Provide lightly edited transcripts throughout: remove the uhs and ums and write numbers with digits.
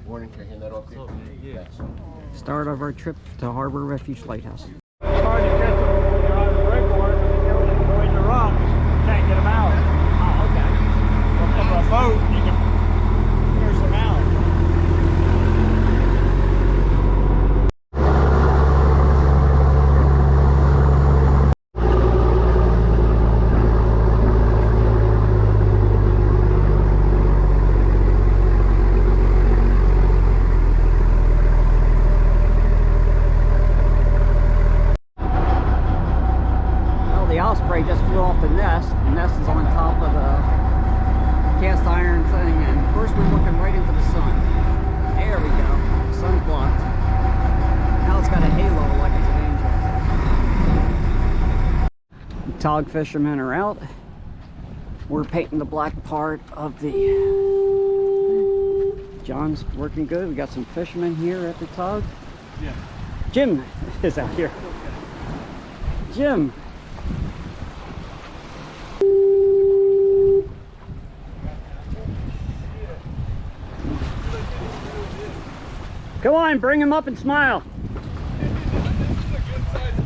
Morning, can I hand that off to you? Yeah. Start of our trip to Harbor Refuge Lighthouse. It's hard to catch them when you're on the breakboard, but the ocean going the rocks, you can't get them out. Oh, okay. Well, from a boat, you can nurse them out. The osprey just flew off the nest. The nest is on top of the cast iron thing, and of course we're looking right into the sun. There we go. The sun's blocked. Now it's got a halo like it's an angel. The tog fishermen are out. We're painting the black part of the... John's working good. We got some fishermen here at the tog. Yeah. Jim is out here. Jim. Come on, bring him up and smile. This is a good sized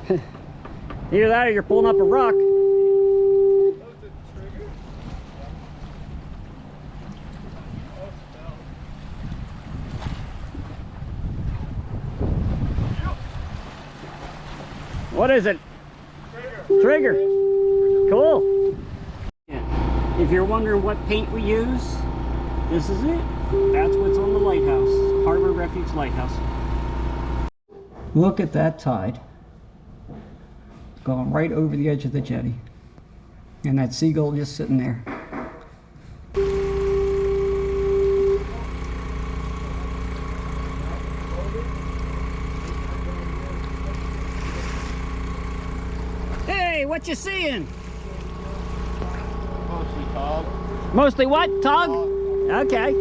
fish. Either that or you're pulling up a rock. Oh, it's a trigger. What is it? Trigger. Cool. Yeah. If you're wondering what paint we use, this is it. That's what's on the lighthouse, Harbor Refuge Lighthouse. Look at that tide. It's going right over the edge of the jetty. And that seagull just sitting there. Hey, what you seeing? Mostly tog. Mostly what? Tog? Okay.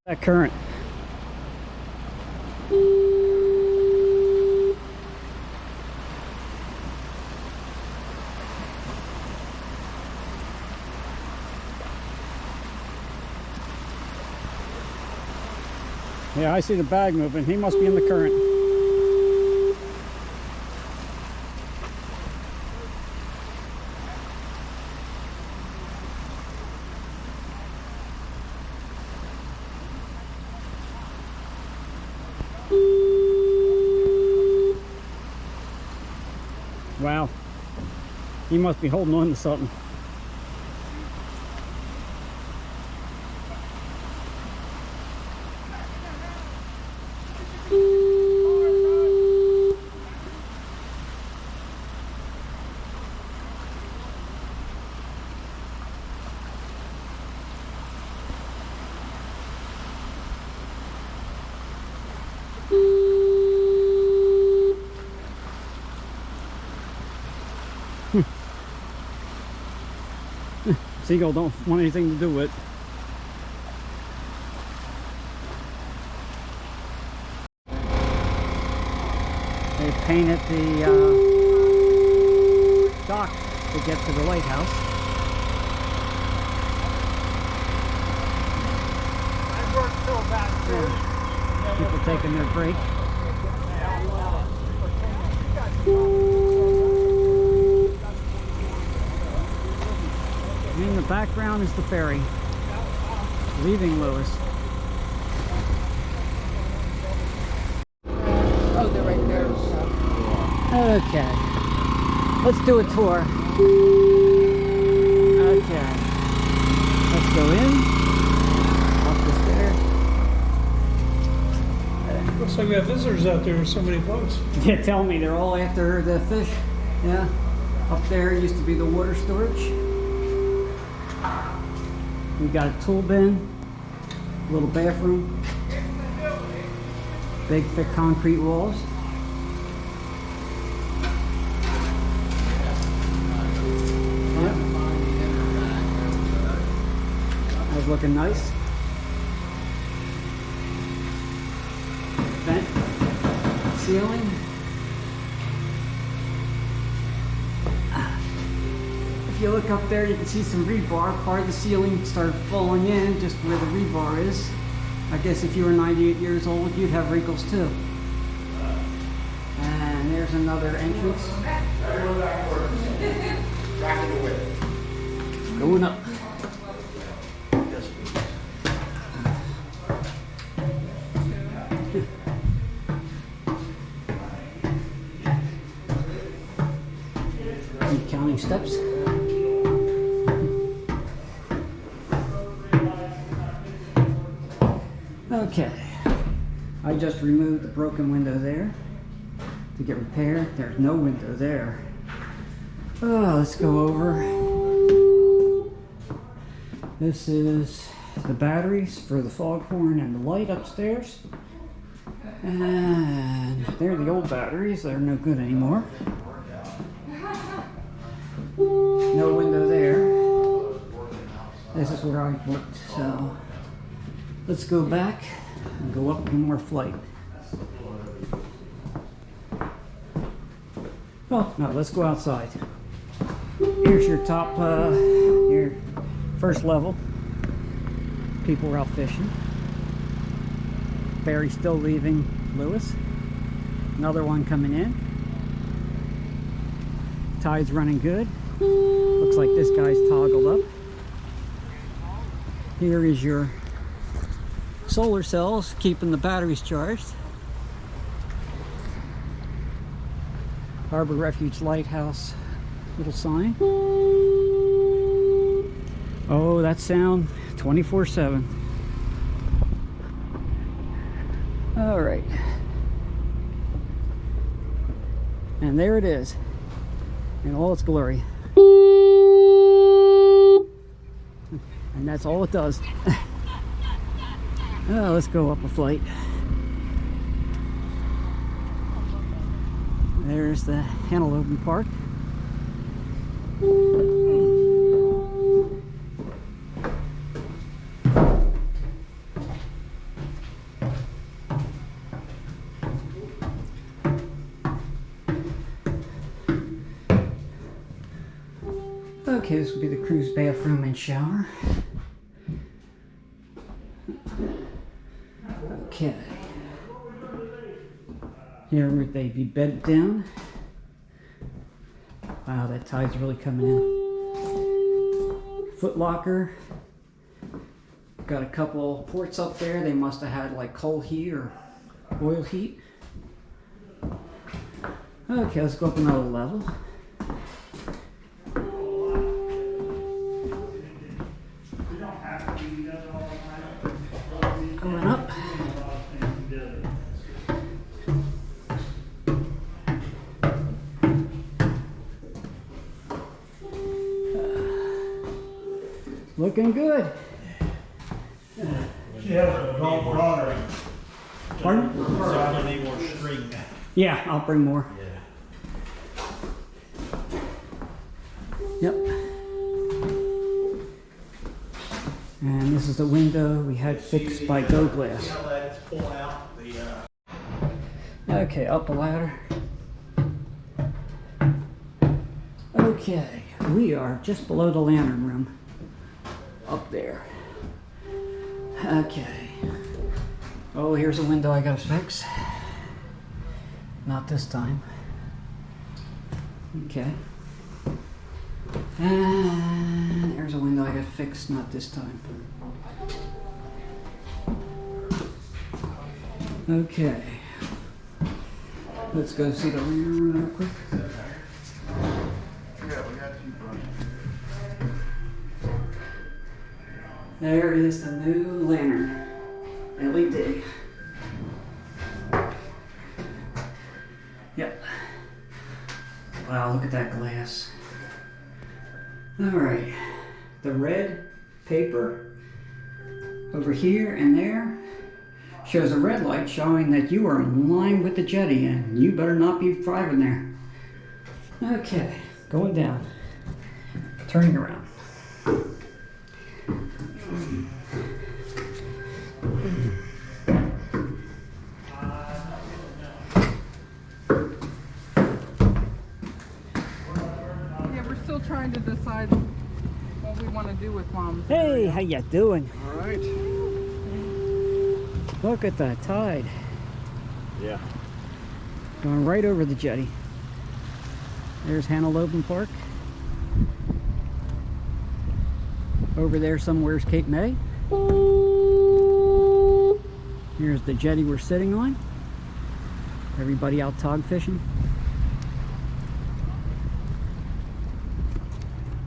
That current. Yeah, I see the bag moving. He must be in the current. Wow. He must be holding on to something. Seagull don't want anything to do with it. They painted the dock to get to the lighthouse. I worked so bad too. People taking their break. In the background is the ferry leaving Lewes. Oh, they're right there. Okay, let's do a tour. Okay, let's go in, up the stairs. Looks like we have visitors out there with so many boats. Yeah, tell me, they're all after the fish. Yeah, up there used to be the water storage. We got a tool bin, a little bathroom, big thick concrete walls. Yep. Windows looking nice. Vent ceiling. If you look up there, you can see some rebar. Part of the ceiling started falling in just where the rebar is. I guess if you were 98 years old, you'd have wrinkles too. And there's another entrance. Going up. Keep counting steps. Okay, I just removed the broken window there to get repaired. There's no window there. Oh, let's go over. This is the batteries for the foghorn and the light upstairs. And they're the old batteries. They're no good anymore. No window there. This is where I worked, so let's go back and go up one more flight. Oh, no, let's go outside. Here's your top, your first level. People are out fishing. Ferry still leaving Lewes. Another one coming in. Tide's running good. Looks like this guy's toggled up. Here is your solar cells keeping the batteries charged. Harbor Refuge Lighthouse little sign. Oh, that sound 24/7. All right. And there it is in all its glory. And that's all it does. Oh, let's go up a flight. There's the Antelope Park. Okay, this will be the crew's bathroom and shower. Okay. Here would they be bedded down. Wow, that tide's really coming in. Foot locker. Got a couple ports up there. They must have had like coal heat or oil heat. Okay, let's go up another level. Going up. Looking good. She has a golf water. Pardon? So I'm gonna need more string. Yeah, I'll bring more. Yep. And this is the window we had fixed by Go Glass. Okay, up a ladder. Okay, we are just below the lantern room. Up there. Okay. Oh, here's a window I gotta fix. Not this time. Okay. And there's a window I gotta fix, not this time. Okay. Let's go see the room real quick. There is the new lantern. LED. Yep. Wow, look at that glass. Alright. The red paper over here and there shows a red light showing that you are in line with the jetty and you better not be driving there. Okay, going down. Turning around. want to do with Mom? Hey, how ya doing? All right. Look at the tide. Yeah. Going right over the jetty. There's Hanaloben Park. Over there somewhere's Cape May. Here's the jetty we're sitting on. Everybody out tog fishing.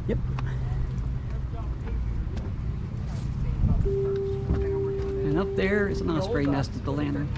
Yep. And up there is an osprey nest at the lantern.